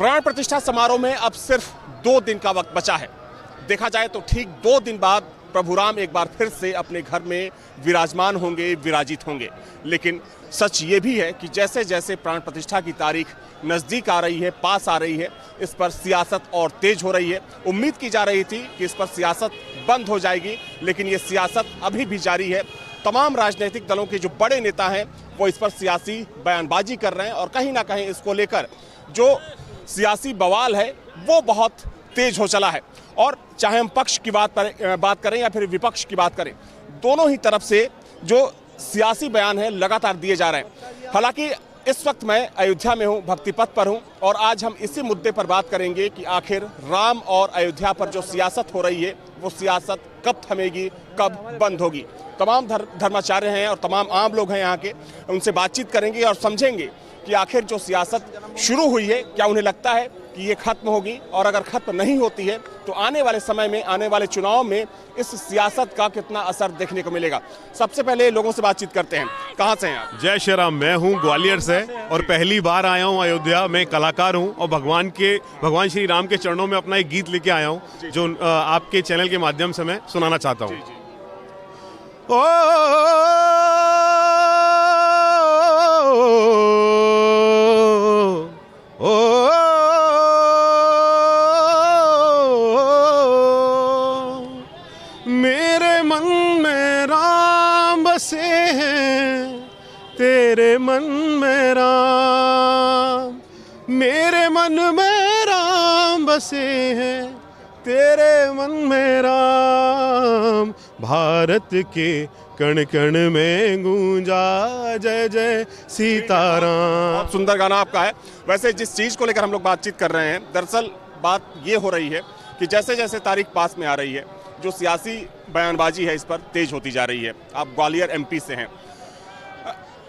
प्राण प्रतिष्ठा समारोह में अब सिर्फ 2 दिन का वक्त बचा है। देखा जाए तो ठीक 2 दिन बाद प्रभु राम एक बार फिर से अपने घर में विराजमान होंगे, विराजित होंगे। लेकिन सच ये भी है कि जैसे जैसे प्राण प्रतिष्ठा की तारीख नज़दीक आ रही है, पास आ रही है, इस पर सियासत और तेज हो रही है। उम्मीद की जा रही थी कि इस पर सियासत बंद हो जाएगी, लेकिन ये सियासत अभी भी जारी है। तमाम राजनीतिक दलों के जो बड़े नेता हैं वो इस पर सियासी बयानबाजी कर रहे हैं और कहीं ना कहीं इसको लेकर जो सियासी बवाल है वो बहुत तेज हो चला है। और चाहे हम पक्ष की बात करें या फिर विपक्ष की बात करें, दोनों ही तरफ से जो सियासी बयान है लगातार दिए जा रहे हैं। हालांकि इस वक्त मैं अयोध्या में हूं, भक्ति पथ पर हूं और आज हम इसी मुद्दे पर बात करेंगे कि आखिर राम और अयोध्या पर जो सियासत हो रही है वो सियासत कब थमेगी, कब बंद होगी। तमाम धर्माचार्य हैं और तमाम आम लोग हैं यहाँ के, उनसे बातचीत करेंगे और समझेंगे कि आखिर जो सियासत शुरू हुई है क्या उन्हें लगता है कि ये खत्म होगी, और अगर खत्म नहीं होती है तो आने वाले समय में, आने वाले चुनाव में इस सियासत का कितना असर देखने को मिलेगा। सबसे पहले लोगों से बातचीत करते हैं। कहाँ से हैं आप? जय श्री राम। मैं हूँ ग्वालियर से और पहली बार आया हूँ अयोध्या। मैं कलाकार हूँ और भगवान श्री राम के चरणों में अपना एक गीत लेके आया हूँ जो आपके चैनल के माध्यम से मैं सुनाना चाहता हूँ। मेरे मन में राम बसे हैं, तेरे मन में राम, मेरे मन में राम बसे हैं, तेरे मन में राम, भारत के कण कण में गूंजा जय जय सीताराम। बहुत सुंदर गाना आपका है। वैसे जिस चीज़ को लेकर हम लोग बातचीत कर रहे हैं, दरअसल बात ये हो रही है कि जैसे जैसे तारीख पास में आ रही है, जो सियासी बयानबाजी है इस पर तेज होती जा रही है। आप ग्वालियर एमपी से हैं,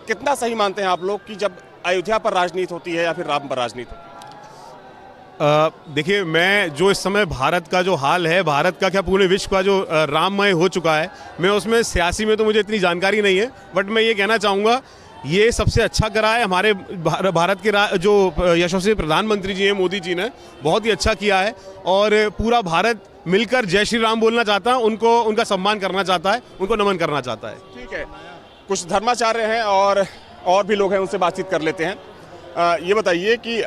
कितना सही मानते हैं आप लोग कि जब अयोध्या पर राजनीति होती है या फिर राम पर राजनीति होती है? देखिए, मैं जो इस समय भारत का जो हाल है, भारत का क्या पूरे विश्व का जो राममय हो चुका है, मैं उसमें सियासी में तो मुझे इतनी जानकारी नहीं है, बट मैं ये कहना चाहूँगा ये सबसे अच्छा करा है हमारे भारत के जो यशस्वी प्रधानमंत्री जी हैं, मोदी जी ने बहुत ही अच्छा किया है और पूरा भारत मिलकर जय श्री राम बोलना चाहता है, उनका सम्मान करना चाहता है, उनको नमन करना चाहता है। ठीक है, कुछ धर्माचार्य हैं और भी लोग हैं, उनसे बातचीत कर लेते हैं। ये बताइए कि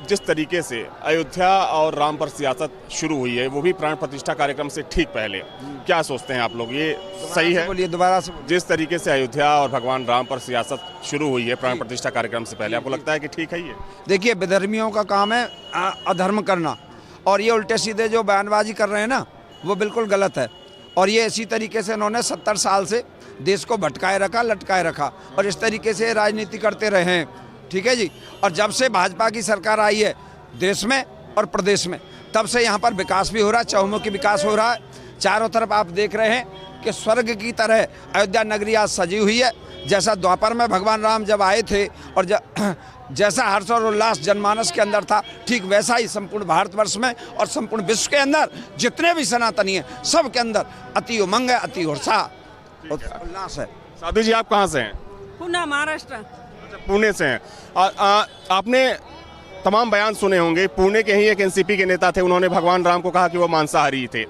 जिस तरीके से अयोध्या और राम पर सियासत शुरू हुई है, वो भी प्राण प्रतिष्ठा कार्यक्रम से ठीक पहले, क्या सोचते हैं आप लोग, ये सही है? बोलिए दोबारा से। जिस तरीके से अयोध्या और भगवान राम पर सियासत शुरू हुई है प्राण प्रतिष्ठा कार्यक्रम से पहले, आपको लगता है कि ठीक है ये? देखिए, विधर्मियों का काम है अधर्म करना, और ये उल्टे सीधे जो बयानबाजी कर रहे हैं ना, वो बिल्कुल गलत है। और ये इसी तरीके से इन्होंने 70 साल से देश को भटकाए रखा, लटकाए रखा, और इस तरीके से राजनीति करते रहे हैं। ठीक है जी। और जब से भाजपा की सरकार आई है देश में और प्रदेश में, तब से यहाँ पर विकास भी हो रहा है, चहुमुखी विकास हो रहा है। चारों तरफ आप देख रहे हैं कि स्वर्ग की तरह अयोध्या नगरी आज सजी हुई है। जैसा द्वापर में भगवान राम जब आए थे और जैसा हर्ष और उल्लास जनमानस के अंदर था, ठीक वैसा ही संपूर्ण भारतवर्ष में और संपूर्ण विश्व के अंदर जितने भी सनातनी हैं, सब के अंदर अति उमंग है, अति उत्साह उल्लास है। साधु जी, आप कहाँ से हैं? पुणे, महाराष्ट्र। पुणे से हैं। आपने तमाम बयान सुने होंगे। पुणे के ही एक एनसीपी के नेता थे, उन्होंने भगवान राम को कहा कि वो मांसाहारी थे।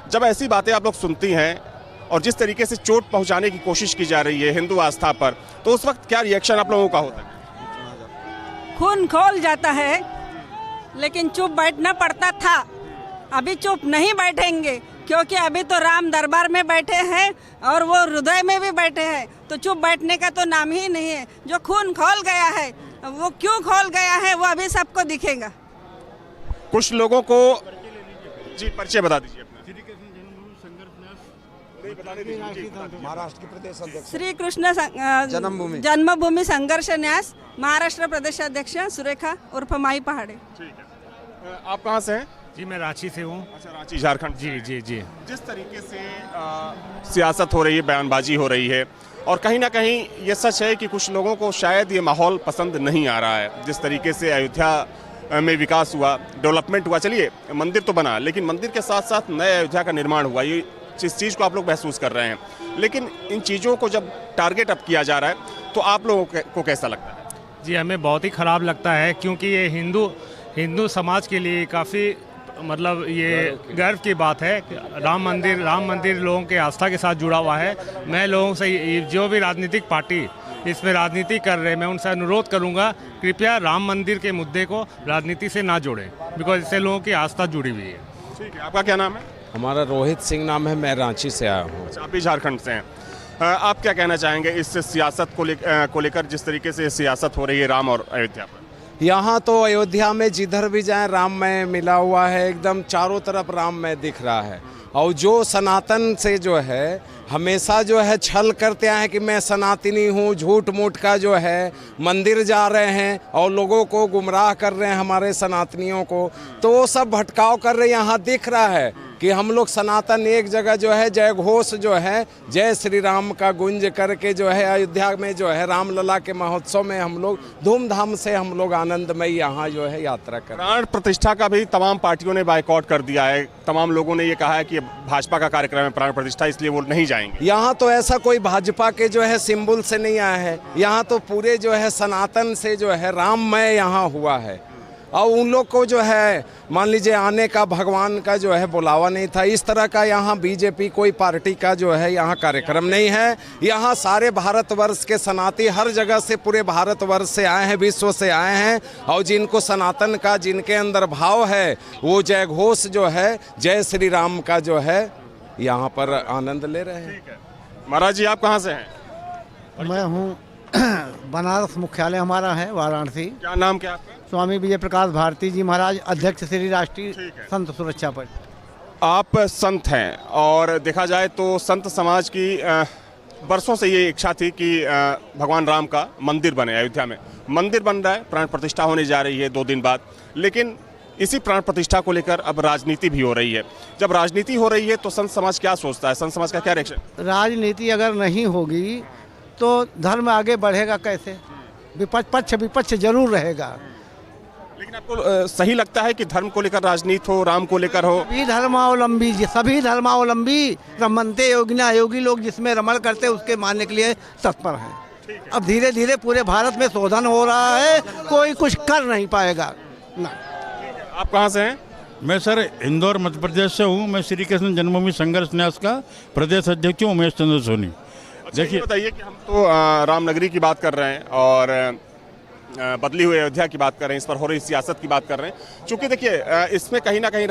जब ऐसी बातें आप लोग सुनती हैं और जिस तरीके से चोट पहुंचाने की कोशिश की जा रही है हिंदू आस्था पर, तो उस वक्त क्या रिएक्शन आप लोगों का होता है? खून खोल जाता है, लेकिन चुप बैठना पड़ता था। अभी चुप नहीं बैठेंगे, क्योंकि अभी तो राम दरबार में बैठे हैं और वो हृदय में भी बैठे हैं, तो चुप बैठने का तो नाम ही नहीं है। जो खून खोल गया है, वो क्यों खोल गया है, वो अभी सबको दिखेगा। कुछ लोगों को जी परिचय बता दीजिए अपना। महाराष्ट्र के प्रदेश अध्यक्ष श्री कृष्ण जन्मभूमि संघर्ष न्यास महाराष्ट्र प्रदेश अध्यक्ष सुरेखा उर्फ माई पहाड़े। ठीक है, आप कहाँ से हैं? जी, मैं रांची से हूँ। अच्छा, रांची, झारखंड। जी जी जी। जिस तरीके से सियासत हो रही है, बयानबाजी हो रही है, और कहीं ना कहीं ये सच है कि कुछ लोगों को शायद ये माहौल पसंद नहीं आ रहा है। जिस तरीके से अयोध्या में विकास हुआ, डेवलपमेंट हुआ, चलिए मंदिर तो बना, लेकिन मंदिर के साथ साथ नए अयोध्या का निर्माण हुआ, ये इस चीज़ को आप लोग महसूस कर रहे हैं। लेकिन इन चीज़ों को जब टारगेट अप किया जा रहा है तो आप लोगों को कैसा लगता है? जी, हमें बहुत ही ख़राब लगता है, क्योंकि ये हिंदू समाज के लिए काफ़ी मतलब ये गर्व की बात है कि राम मंदिर लोगों के आस्था के साथ जुड़ा हुआ है। मैं लोगों से जो भी राजनीतिक पार्टी इसमें राजनीति कर रहे हैं, मैं उनसे अनुरोध करूंगा कृपया राम मंदिर के मुद्दे को राजनीति से ना जोड़ें, बिकॉज इससे लोगों की आस्था जुड़ी हुई है। ठीक है, आपका क्या नाम है? हमारा रोहित सिंह नाम है, मैं रांची से आया हूँ। अच्छा, आप भी झारखंड से हैं। आप क्या कहना चाहेंगे इस सियासत को लेकर, जिस तरीके से सियासत हो रही है राम और अयोध्या पर? यहाँ तो अयोध्या में जिधर भी जाएं राममय मिला हुआ है, एकदम चारों तरफ राममय दिख रहा है। और जो सनातन से जो है हमेशा जो है छल करते आए हैं कि मैं सनातनी हूँ, झूठ मूठ का जो है मंदिर जा रहे हैं और लोगों को गुमराह कर रहे हैं, हमारे सनातनियों को, तो वो सब भटकाव कर रहे हैं। यहाँ दिख रहा है कि हम लोग सनातन एक जगह जो है जय घोष जो है जय श्री राम का गुंज करके जो है अयोध्या में जो है रामलला के महोत्सव में हम लोग धूमधाम से हम लोग आनंदमय यहाँ जो है यात्रा कर। प्राण प्रतिष्ठा का भी तमाम पार्टियों ने बायकॉट कर दिया है। तमाम लोगों ने ये कहा है कि भाजपा का कार्यक्रम है प्राण प्रतिष्ठा, इसलिए वो नहीं जाएंगे। यहाँ तो ऐसा कोई भाजपा के जो है सिंबल से नहीं आया है, यहाँ तो पूरे जो है सनातन से जो है राममय यहाँ हुआ है। और उन लोग को जो है मान लीजिए आने का भगवान का जो है बुलावा नहीं था। इस तरह का यहाँ बीजेपी कोई पार्टी का जो है यहाँ कार्यक्रम नहीं है। यहाँ सारे भारतवर्ष के सनाती हर जगह से पूरे भारतवर्ष से आए हैं, विश्व से आए हैं, और जिनको सनातन का जिनके अंदर भाव है वो जय घोष जो है जय श्री राम का जो है यहाँ पर आनंद ले रहे हैं। महाराज जी, आप कहाँ से हैं? मैं हूँ बनारस, मुख्यालय हमारा है वाराणसी। क्या नाम क्या आपका? स्वामी विजय प्रकाश भारती जी महाराज, अध्यक्ष श्री राष्ट्रीय संत सुरक्षा परिषद। आप संत हैं और देखा जाए तो संत समाज की बरसों से ये इच्छा थी कि भगवान राम का मंदिर बने। अयोध्या में मंदिर बन रहा है, प्राण प्रतिष्ठा होने जा रही है 2 दिन बाद, लेकिन इसी प्राण प्रतिष्ठा को लेकर अब राजनीति भी हो रही है। जब राजनीति हो रही है तो संत समाज क्या सोचता है? संत समाज का क्या रिएक्शन? राजनीति अगर नहीं होगी तो धर्म आगे बढ़ेगा कैसे? विपक्ष जरूर रहेगा। लेकिन आपको सही लगता है कि धर्म को लेकर राजनीति हो, राम को लेकर हो? सभी धर्मावलंबी रमनते योगिना योगी लोग जिसमें रमण करते उसके मानने के लिए तत्पर हैं। अब धीरे धीरे पूरे भारत में शोधन हो रहा है, कोई कुछ कर नहीं पाएगा ना। आप कहाँ से हैं? मैं सर इंदौर मध्य प्रदेश से हूँ। मैं श्री कृष्ण जन्मभूमि संघर्ष न्यास का प्रदेश अध्यक्ष हूँ, उमेश चंद्र सोनी। देखिए, बताइए कि हम तो रामनगरी की बात कर रहे हैं और बदली हुई अयोध्या की बात कर रहे हैं, इस पर हो रही सियासत की बात कर रहे हैं। चूंकि देखिए इसमें कहीं ना कहीं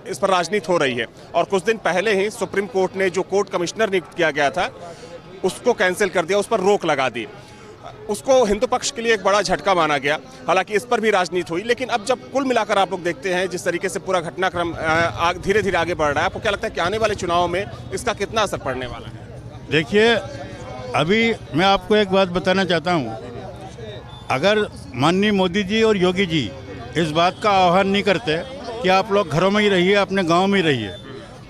इस पर राजनीति हो रही है और कुछ दिन पहले ही सुप्रीम कोर्ट ने जो कोर्ट कमिश्नर नियुक्त किया गया था उसको कैंसिल कर दिया, उस पर रोक लगा दी। उसको हिंदू पक्ष के लिए एक बड़ा झटका माना गया। हालांकि इस पर भी राजनीति हुई, लेकिन अब जब कुल मिलाकर आप लोग देखते हैं जिस तरीके से पूरा घटनाक्रम धीरे धीरे आगे बढ़ रहा है, आपको क्या लगता है कि आने वाले चुनाव में इसका कितना असर पड़ने वाला है? देखिए, अभी मैं आपको एक बात बताना चाहता हूँ। अगर माननीय मोदी जी और योगी जी इस बात का आह्वान नहीं करते कि आप लोग घरों में ही रहिए, अपने गांव में ही रहिए,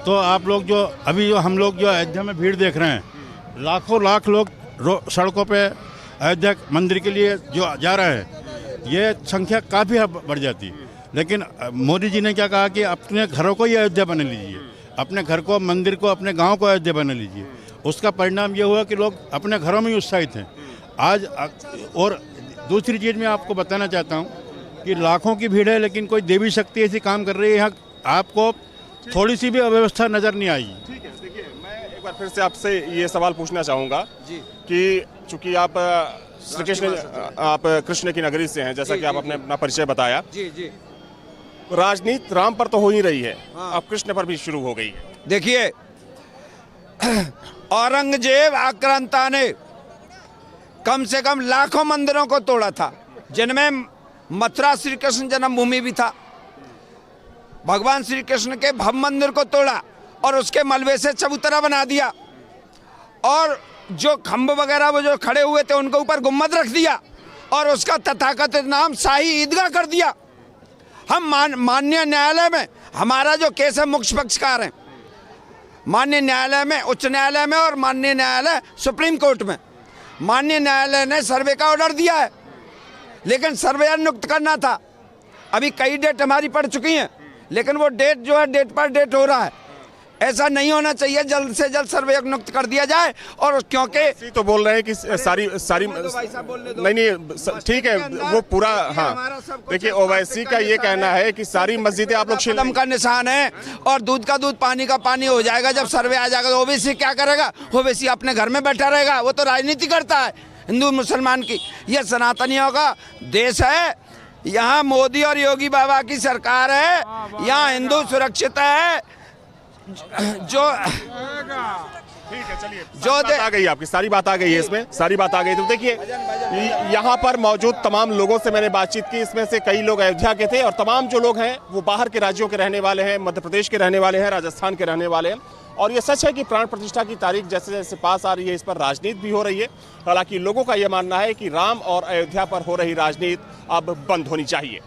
तो आप लोग जो हम लोग जो अयोध्या में भीड़ देख रहे हैं, लाखों लाख लोग सड़कों पे अयोध्या मंदिर के लिए जो जा रहे हैं, ये संख्या काफ़ी बढ़ जाती। लेकिन मोदी जी ने क्या कहा कि अपने घरों को ही अयोध्या बना लीजिए, अपने घर को, मंदिर को, अपने गाँव को अयोध्या बना लीजिए। उसका परिणाम ये हुआ कि लोग अपने घरों में ही उत्साहित हैं आज। और दूसरी चीज़ मैं आपको बताना चाहता हूँ कि लाखों की भीड़ है, लेकिन कोई देवी शक्ति ऐसी काम कर रही है यहाँ, आपको थोड़ी सी भी अव्यवस्था नज़र नहीं आएगी। ठीक है, देखिए मैं एक बार फिर से आपसे ये सवाल पूछना चाहूँगा कि चूंकि आप श्री कृष्ण, आप कृष्ण की नगरी से हैं, जैसा कि आप अपने अपना परिचय बताया, राजनीति राम पर तो हो ही रही है, अब कृष्ण पर भी शुरू हो गई है। देखिए, औरंगजेब आक्रांता ने कम से कम लाखों मंदिरों को तोड़ा था, जिनमें मथुरा श्री कृष्ण जन्मभूमि भी था। भगवान श्री कृष्ण के भव्य मंदिर को तोड़ा और उसके मलबे से चबूतरा बना दिया, और जो खंभ वगैरह वो जो खड़े हुए थे उनके ऊपर गुम्मद रख दिया और उसका तथाकथित नाम शाही ईदगाह कर दिया। हम माननीय न्यायालय में हमारा जो केस है, मुख्य पक्षकार हैं माननीय न्यायालय में, उच्च न्यायालय में और माननीय न्यायालय सुप्रीम कोर्ट में। माननीय न्यायालय ने सर्वे का ऑर्डर दिया है, लेकिन सर्वेयर नियुक्त करना था। अभी कई डेट हमारी पड़ चुकी हैं, लेकिन वो डेट जो है डेट पर डेट हो रहा है। ऐसा नहीं होना चाहिए, जल्द से जल्द सर्वे नियुक्त कर दिया जाए। और क्योंकि तो बोल रहे हैं कि सारी नहीं ठीक है वो पूरा, हाँ देखिए ओवैसी का ये कहना है कि सारी मस्जिदें आप लोग कदम का निशान है और दूध का दूध पानी का पानी हो जाएगा। जब सर्वे आ जाएगा तो ओवैसी क्या करेगा? ओवैसी अपने घर में बैठा रहेगा, वो तो राजनीति करता है हिंदू मुसलमान की। ये सनातनियों का देश है, यहाँ मोदी और योगी बाबा की सरकार है, यहाँ हिंदू सुरक्षित है। जो ठीक है चलिए, जो बात आ गई आपकी, सारी बात आ गई है इसमें, सारी बात आ गई। तो देखिए यहाँ पर मौजूद तमाम लोगों से मैंने बातचीत की, इसमें से कई लोग अयोध्या के थे और तमाम जो लोग हैं वो बाहर के राज्यों के रहने वाले हैं, मध्य प्रदेश के रहने वाले हैं, राजस्थान के रहने वाले हैं। और ये सच है कि प्राण प्रतिष्ठा की तारीख जैसे जैसे पास आ रही है इस पर राजनीति भी हो रही है। हालांकि लोगों का यह मानना है कि राम और अयोध्या पर हो रही राजनीति अब बंद होनी चाहिए।